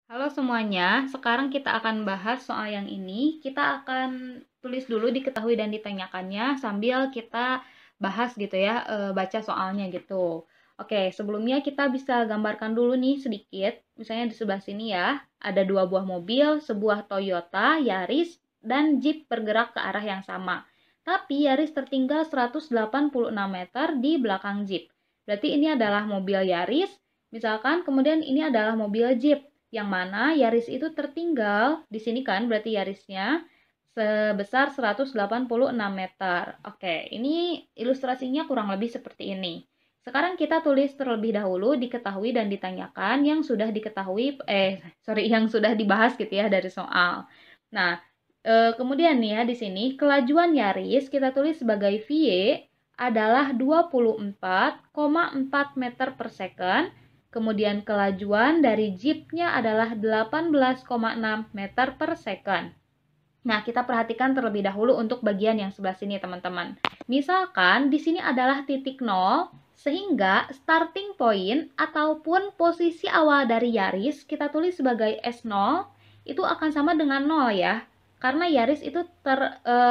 Halo semuanya, sekarang kita akan bahas soal yang ini. Kita akan tulis dulu diketahui dan ditanyakannya sambil kita bahas gitu ya, baca soalnya gitu. Oke, sebelumnya kita bisa gambarkan dulu nih sedikit. Misalnya di sebelah sini ya, ada dua buah mobil, sebuah Toyota, Yaris, dan Jeep bergerak ke arah yang sama. Tapi Yaris tertinggal 186 meter di belakang Jeep. Berarti ini adalah mobil Yaris, misalkan kemudian ini adalah mobil Jeep yang mana Yaris itu tertinggal di sini kan berarti Yarisnya sebesar 186 meter. Oke, ini ilustrasinya kurang lebih seperti ini. Sekarang kita tulis terlebih dahulu diketahui dan ditanyakan yang sudah diketahui yang sudah dibahas gitu ya dari soal. Nah, kemudian nih ya di sini kelajuan Yaris kita tulis sebagai VY adalah 24,4 meter per second. Kemudian kelajuan dari jeepnya adalah 18,6 meter per second. Nah, kita perhatikan terlebih dahulu untuk bagian yang sebelah sini, teman-teman. Misalkan di sini adalah titik 0, sehingga starting point ataupun posisi awal dari Yaris kita tulis sebagai S0 itu akan sama dengan 0 ya. Karena Yaris itu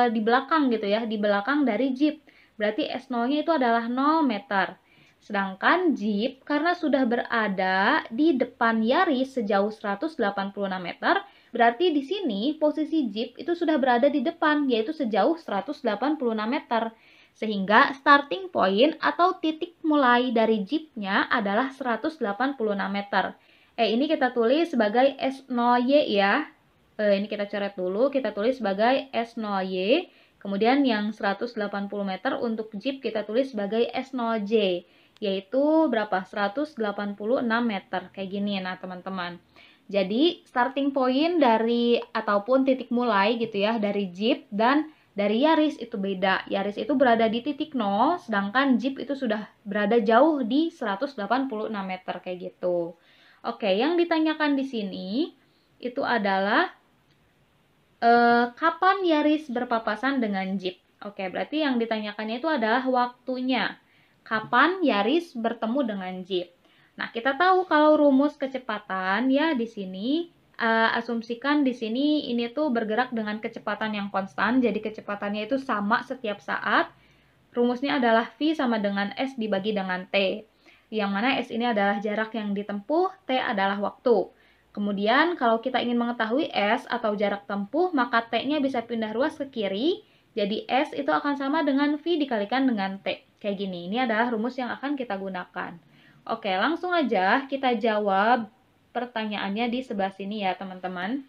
di belakang gitu ya, di belakang dari Jeep. Berarti S0-nya itu adalah 0 meter. Sedangkan Jeep karena sudah berada di depan Yaris sejauh 186 meter, berarti di sini posisi Jeep itu sudah berada di depan, yaitu sejauh 186 meter. Sehingga starting point atau titik mulai dari Jeepnya adalah 186 meter. Ini kita tulis sebagai S0Y ya. Ini kita coret dulu, kita tulis sebagai S0Y. Kemudian yang 180 meter untuk Jeep kita tulis sebagai S0J, yaitu berapa? 186 meter. Kayak gini nah teman-teman. Jadi starting point dari ataupun titik mulai gitu ya dari Jeep dan dari Yaris itu beda. Yaris itu berada di titik 0, sedangkan Jeep itu sudah berada jauh di 186 meter kayak gitu. Oke, yang ditanyakan di sini itu adalah kapan Yaris berpapasan dengan Jeep? Oke, berarti yang ditanyakannya itu adalah waktunya. Kapan Yaris bertemu dengan Jeep? Nah, kita tahu kalau rumus kecepatan ya di sini asumsikan di sini ini tuh bergerak dengan kecepatan yang konstan, jadi kecepatannya itu sama setiap saat. Rumusnya adalah V sama dengan S dibagi dengan T. Yang mana S ini adalah jarak yang ditempuh, T adalah waktu. Kemudian kalau kita ingin mengetahui S atau jarak tempuh, maka T-nya bisa pindah ruas ke kiri. Jadi S itu akan sama dengan V dikalikan dengan T. Kayak gini, ini adalah rumus yang akan kita gunakan. Oke, langsung aja kita jawab pertanyaannya di sebelah sini ya teman-teman.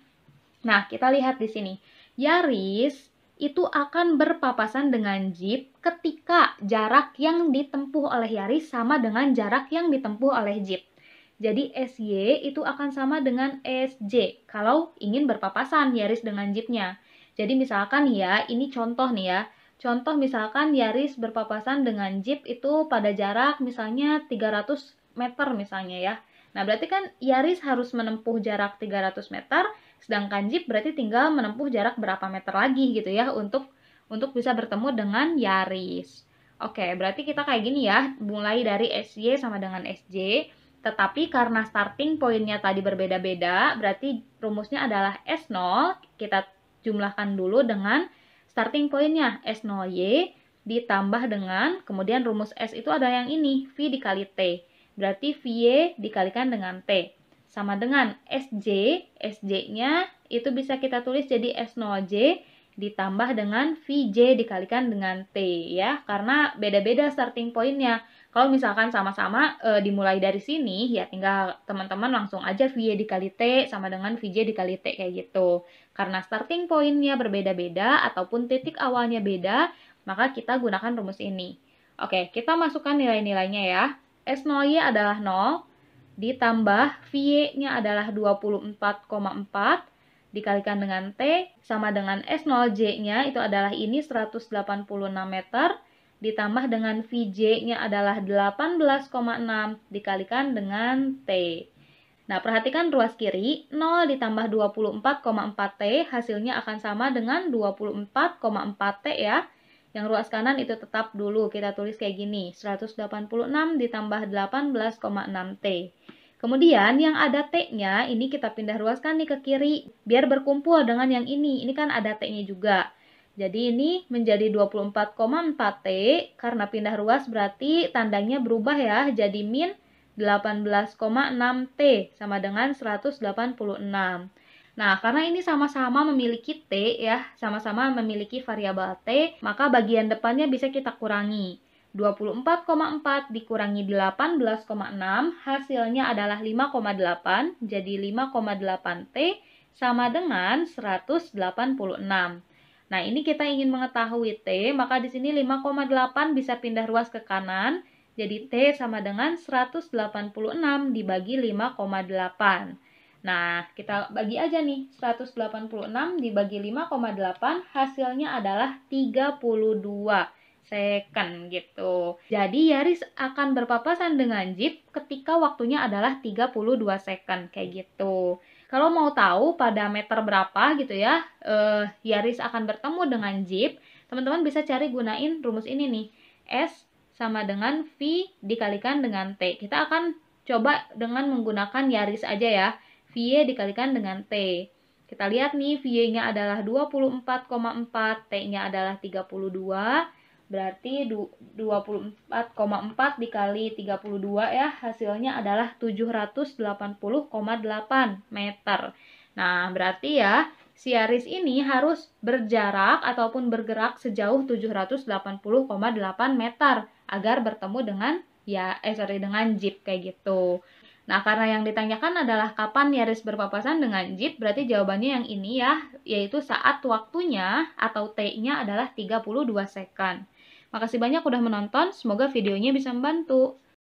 Nah, kita lihat di sini. Yaris itu akan berpapasan dengan Jeep ketika jarak yang ditempuh oleh Yaris sama dengan jarak yang ditempuh oleh Jeep. Jadi SY itu akan sama dengan SJ kalau ingin berpapasan Yaris dengan Jeepnya. Jadi misalkan ya, ini contoh nih ya. Contoh misalkan Yaris berpapasan dengan Jeep itu pada jarak misalnya 300 meter misalnya ya. Nah, berarti kan Yaris harus menempuh jarak 300 meter, sedangkan Jeep berarti tinggal menempuh jarak berapa meter lagi gitu ya untuk bisa bertemu dengan Yaris. Oke, berarti kita kayak gini ya, mulai dari SY sama dengan SJ. Tetapi karena starting pointnya tadi berbeda-beda, berarti rumusnya adalah S0, kita jumlahkan dulu dengan starting pointnya S0Y ditambah dengan, kemudian rumus S itu ada yang ini, V dikali T. Berarti VY dikalikan dengan T. Sama dengan SJ, SJ-nya itu bisa kita tulis jadi S0J ditambah dengan VJ dikalikan dengan T ya, karena beda-beda starting pointnya. Kalau misalkan sama-sama dimulai dari sini, ya tinggal teman-teman langsung aja VY dikali T sama dengan VJ dikali T kayak gitu. Karena starting pointnya berbeda-beda ataupun titik awalnya beda, maka kita gunakan rumus ini. Oke, kita masukkan nilai-nilainya ya. S0Y adalah 0, ditambah VY-nya adalah 24,4, dikalikan dengan T, sama dengan S0J-nya itu adalah ini 186 meter, ditambah dengan VJ-nya adalah 18,6 dikalikan dengan T. Nah, perhatikan ruas kiri, 0 ditambah 24,4T, hasilnya akan sama dengan 24,4T ya. Yang ruas kanan itu tetap dulu, kita tulis kayak gini, 186 ditambah 18,6T. Kemudian yang ada T-nya ini kita pindah ruaskan nih ke kiri biar berkumpul dengan yang ini. Ini kan ada T-nya juga. Jadi ini menjadi 24,4 T karena pindah ruas berarti tandanya berubah ya jadi min 18,6 T sama dengan 186. Nah, karena ini sama-sama memiliki T ya, sama-sama memiliki variabel T, maka bagian depannya bisa kita kurangi. 24,4 dikurangi 18,6 hasilnya adalah 5,8, jadi 5,8 T sama dengan 186. Nah, ini kita ingin mengetahui T, maka di sini 5,8 bisa pindah ruas ke kanan, jadi T sama dengan 186 dibagi 5,8. Nah, kita bagi aja nih, 186 dibagi 5,8 hasilnya adalah 32 second gitu. Jadi Yaris akan berpapasan dengan Jeep ketika waktunya adalah 32 second kayak gitu. Kalau mau tahu pada meter berapa gitu ya, Yaris akan bertemu dengan Jeep, teman-teman bisa cari gunain rumus ini nih. S sama dengan V dikalikan dengan T. Kita akan coba dengan menggunakan Yaris aja ya. V dikalikan dengan T. Kita lihat nih, V-nya adalah 24,4, T-nya adalah 32. Berarti 24,4 dikali 32 ya, hasilnya adalah 780,8 meter. Nah, berarti ya, si Yaris ini harus berjarak ataupun bergerak sejauh 780,8 meter agar bertemu dengan dengan Jeep kayak gitu. Nah, karena yang ditanyakan adalah kapan Yaris berpapasan dengan Jeep, berarti jawabannya yang ini ya, yaitu saat waktunya atau T-nya adalah 32 second. Makasih banyak udah menonton, semoga videonya bisa membantu.